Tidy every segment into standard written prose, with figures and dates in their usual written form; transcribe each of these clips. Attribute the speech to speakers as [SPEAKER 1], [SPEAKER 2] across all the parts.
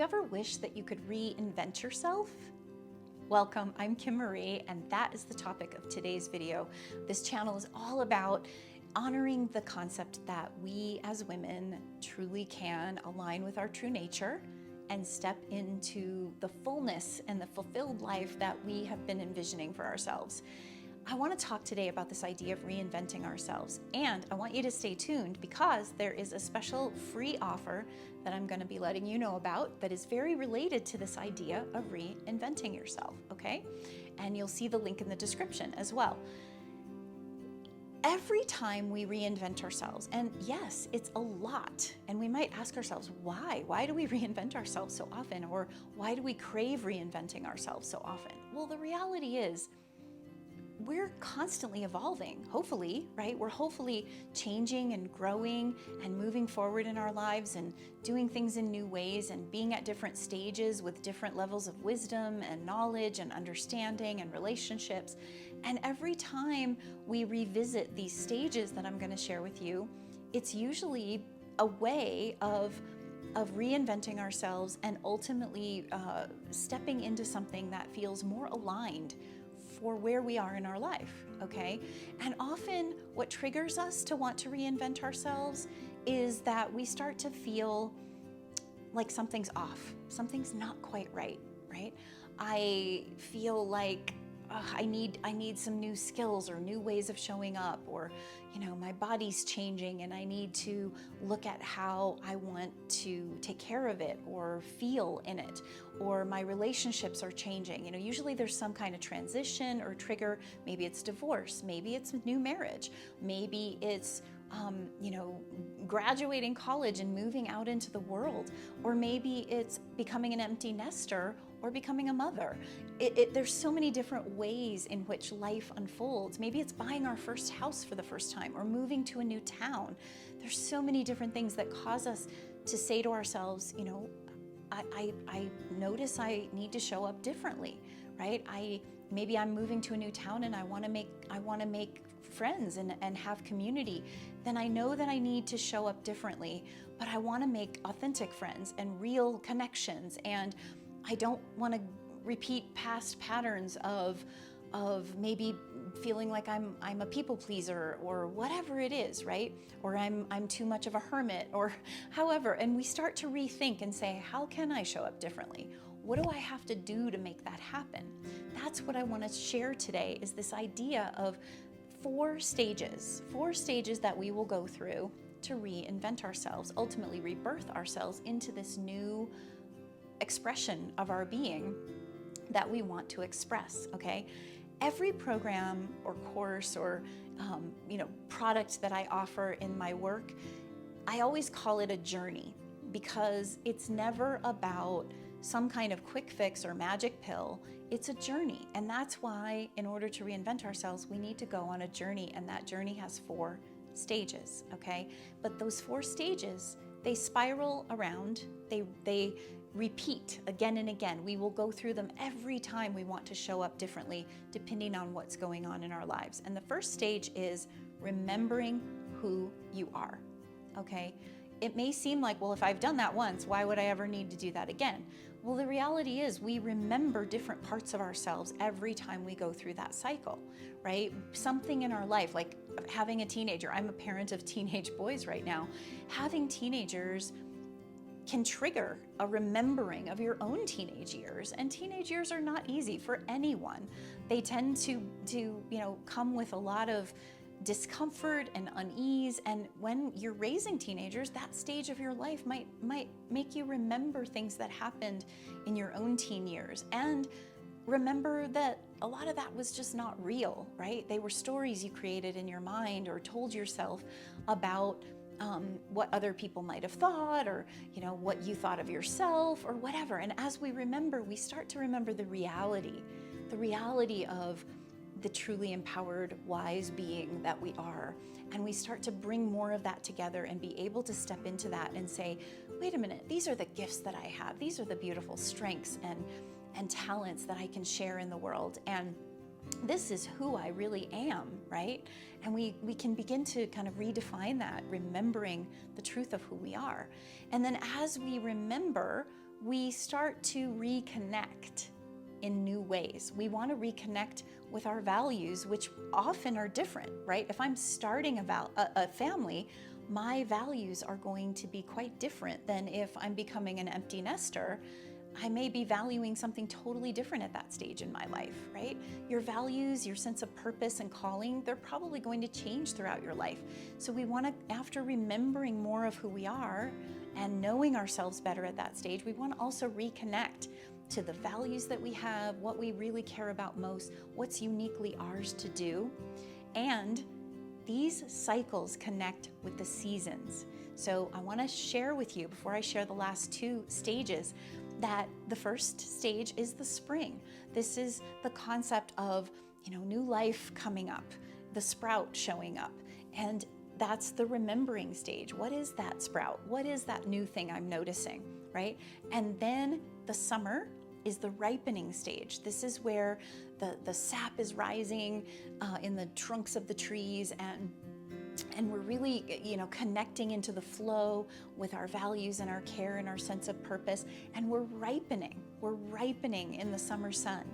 [SPEAKER 1] you ever wish that you could reinvent yourself? Welcome, I'm Kim Marie, and that is the topic of today's video. This channel is all about honoring the concept that we as women truly can align with our true nature and step into the fullness and the fulfilled life that we have been envisioning for ourselves. I want to talk today about this idea of reinventing ourselves, and I want you to stay tuned because there is a special free offer that I'm going to be letting you know about that is very related to this idea of reinventing yourself, okay? And you'll see the link in the description as well. Every time we reinvent ourselves, and yes, it's a lot, and we might ask ourselves, why? Why do we reinvent ourselves so often? Or why do we crave reinventing ourselves so often? Well, the reality is, we're constantly evolving, hopefully, right? We're hopefully changing and growing and moving forward in our lives and doing things in new ways and being at different stages with different levels of wisdom and knowledge and understanding and relationships. And every time we revisit these stages that I'm going to share with you, it's usually a way of reinventing ourselves and ultimately stepping into something that feels more aligned for where we are in our life, okay? And often what triggers us to want to reinvent ourselves is that we start to feel like something's off, something's not quite right? I feel like I need some new skills or new ways of showing up, or my body's changing and I need to look at how I want to take care of it or feel in it, or my relationships are changing. Usually there's some kind of transition or trigger. Maybe it's divorce, maybe it's new marriage, maybe it's graduating college and moving out into the world, or maybe it's becoming an empty nester or becoming a mother. There's so many different ways in which life unfolds. Maybe it's buying our first house for the first time or moving to a new town. There's so many different things that cause us to say to ourselves, I notice I need to show up differently, right? Maybe I'm moving to a new town and I want to make friends and have community. Then I know that I need to show up differently, but I want to make authentic friends and real connections, and I don't want to repeat past patterns of maybe feeling like I'm a people pleaser or whatever it is, right? Or I'm too much of a hermit, or however. And we start to rethink and say, how can I show up differently? What do I have to do to make that happen? That's what I want to share today, is this idea of four stages that we will go through to reinvent ourselves, ultimately rebirth ourselves into this new expression of our being that we want to express, okay? Every program or course or product that I offer in my work, I always call it a journey, because it's never about some kind of quick fix or magic pill. It's a journey, and that's why in order to reinvent ourselves, we need to go on a journey, and that journey has 4 stages, okay? But those 4 stages, they spiral around, they repeat again and again. We will go through them every time we want to show up differently, depending on what's going on in our lives. And the first stage is remembering who you are, okay? It may seem like, well, if I've done that once, why would I ever need to do that again? Well, the reality is we remember different parts of ourselves every time we go through that cycle, right? Something in our life, like having a teenager. I'm a parent of teenage boys right now. Having teenagers can trigger a remembering of your own teenage years, and teenage years are not easy for anyone. They tend to come with a lot of discomfort and unease, and when you're raising teenagers, that stage of your life might make you remember things that happened in your own teen years, and remember that a lot of that was just not real, right? They were stories you created in your mind or told yourself about what other people might have thought, or what you thought of yourself or whatever. And as we remember, we start to remember the reality of the truly empowered, wise being that we are. And we start to bring more of that together and be able to step into that and say, wait a minute, these are the gifts that I have. These are the beautiful strengths and talents that I can share in the world. And this is who I really am, right? And we can begin to kind of redefine that, remembering the truth of who we are. And then as we remember, we start to reconnect in new ways. We want to reconnect with our values, which often are different, right? If I'm starting a family, my values are going to be quite different than if I'm becoming an empty nester. I may be valuing something totally different at that stage in my life, right? Your values, your sense of purpose and calling, they're probably going to change throughout your life. So we want to, after remembering more of who we are and knowing ourselves better at that stage, we want to also reconnect to the values that we have, what we really care about most, what's uniquely ours to do. And these cycles connect with the seasons. So I want to share with you, before I share the last two stages, that the first stage is the spring. This is the concept of, new life coming up, the sprout showing up. And that's the remembering stage. What is that sprout? What is that new thing I'm noticing, right? And then the summer is the ripening stage. This is where the sap is rising in the trunks of the trees, and we're really, connecting into the flow with our values and our care and our sense of purpose, and we're ripening. We're ripening in the summer sun.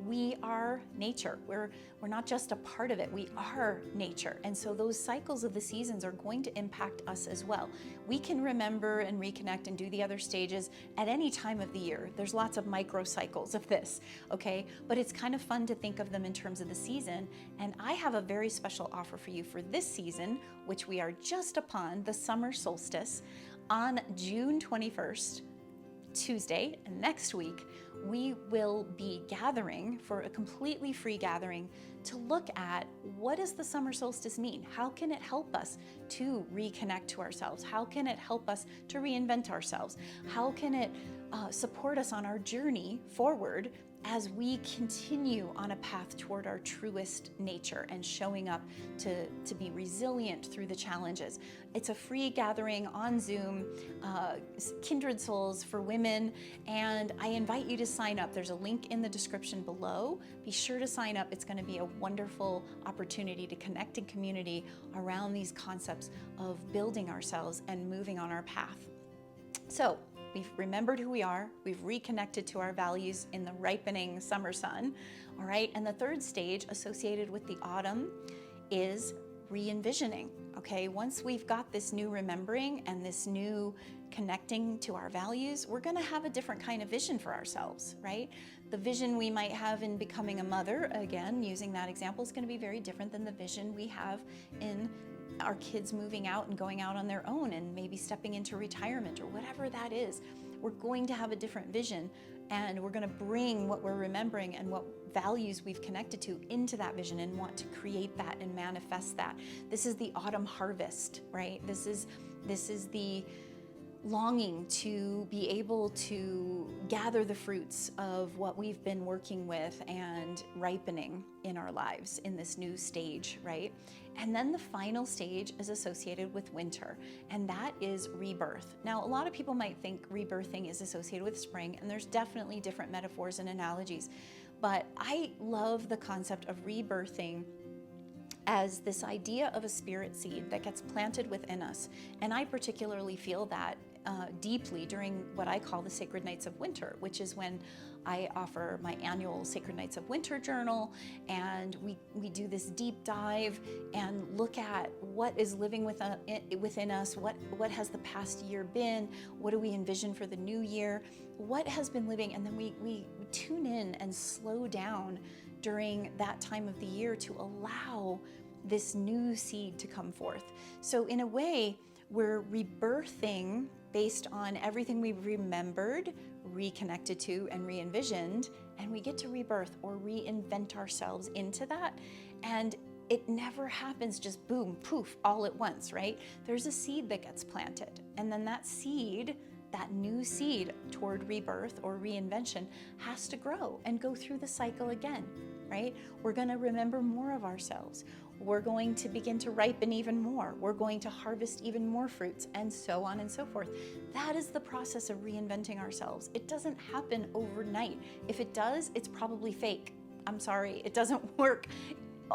[SPEAKER 1] We are nature. We're not just a part of it, we are nature. And so those cycles of the seasons are going to impact us as well. We can remember and reconnect and do the other stages at any time of the year. There's lots of micro cycles of this, okay? But it's kind of fun to think of them in terms of the season. And I have a very special offer for you for this season, which we are just upon, the summer solstice, on June 21st, Tuesday, and next week, we will be gathering for a completely free gathering to look at, what does the summer solstice mean? How can it help us to reconnect to ourselves? How can it help us to reinvent ourselves? How can it support us on our journey forward as we continue on a path toward our truest nature and showing up to be resilient through the challenges? It's a free gathering on Zoom, Kindred Souls for women, and I invite you to sign up. There's a link in the description below. Be sure to sign up. It's going to be a wonderful opportunity to connect in community around these concepts of building ourselves and moving on our path. So, we've remembered who we are. We've reconnected to our values in the ripening summer sun, all right? And the third stage associated with the autumn is re-envisioning, okay? Once we've got this new remembering and this new connecting to our values, we're gonna have a different kind of vision for ourselves, right? The vision we might have in becoming a mother, again, using that example, is gonna be very different than the vision we have in our kids moving out and going out on their own and maybe stepping into retirement or whatever that is. We're going to have a different vision, and we're going to bring what we're remembering and what values we've connected to into that vision and want to create that and manifest that. This is the autumn harvest, right? This is the longing to be able to gather the fruits of what we've been working with and ripening in our lives in this new stage, right? And then the final stage is associated with winter, and that is rebirth. Now, a lot of people might think rebirthing is associated with spring, and there's definitely different metaphors and analogies, but I love the concept of rebirthing as this idea of a spirit seed that gets planted within us. And I particularly feel that deeply during what I call the Sacred Nights of Winter, which is when I offer my annual Sacred Nights of Winter journal, and we do this deep dive and look at what is living within us, what has the past year been, what do we envision for the new year, what has been living, and then we tune in and slow down during that time of the year to allow this new seed to come forth. So in a way, we're rebirthing based on everything we've remembered, reconnected to, and re-envisioned, and we get to rebirth or reinvent ourselves into that. And it never happens just boom, poof, all at once, right? There's a seed that gets planted, and then that seed, that new seed toward rebirth or reinvention, has to grow and go through the cycle again, right? We're gonna remember more of ourselves. We're going to begin to ripen even more. We're going to harvest even more fruits, and so on and so forth. That is the process of reinventing ourselves. It doesn't happen overnight. If it does, it's probably fake. I'm sorry, it doesn't work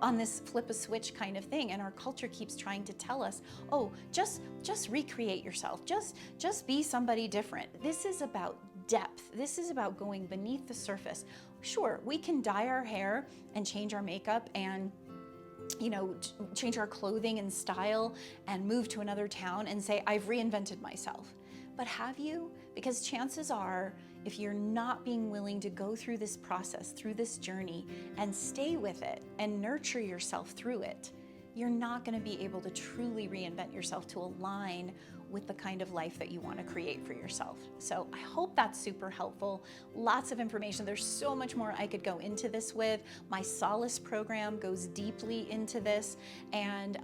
[SPEAKER 1] on this flip a switch kind of thing. And our culture keeps trying to tell us, oh, just recreate yourself. Just be somebody different. This is about depth. This is about going beneath the surface. Sure, we can dye our hair and change our makeup and change our clothing and style and move to another town and say, I've reinvented myself. But have you? Because chances are, if you're not being willing to go through this process, through this journey, and stay with it and nurture yourself through it, you're not going to be able to truly reinvent yourself to align with the kind of life that you want to create for yourself. So I hope that's super helpful. Lots of information. There's so much more I could go into this with. My Solace program goes deeply into this, and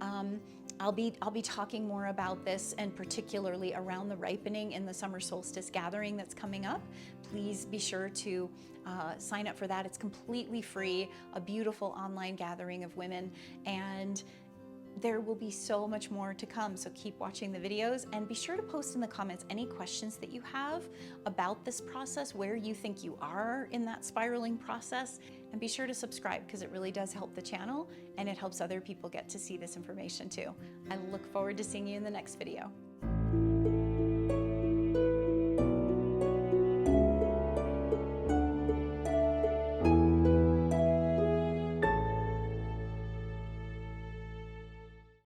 [SPEAKER 1] I'll be talking more about this, and particularly around the ripening in the summer solstice gathering that's coming up. Please be sure to sign up for that. It's completely free, a beautiful online gathering of women, and there will be so much more to come, so keep watching the videos and be sure to post in the comments any questions that you have about this process, where you think you are in that spiraling process, and be sure to subscribe because it really does help the channel and it helps other people get to see this information too. I look forward to seeing you in the next video.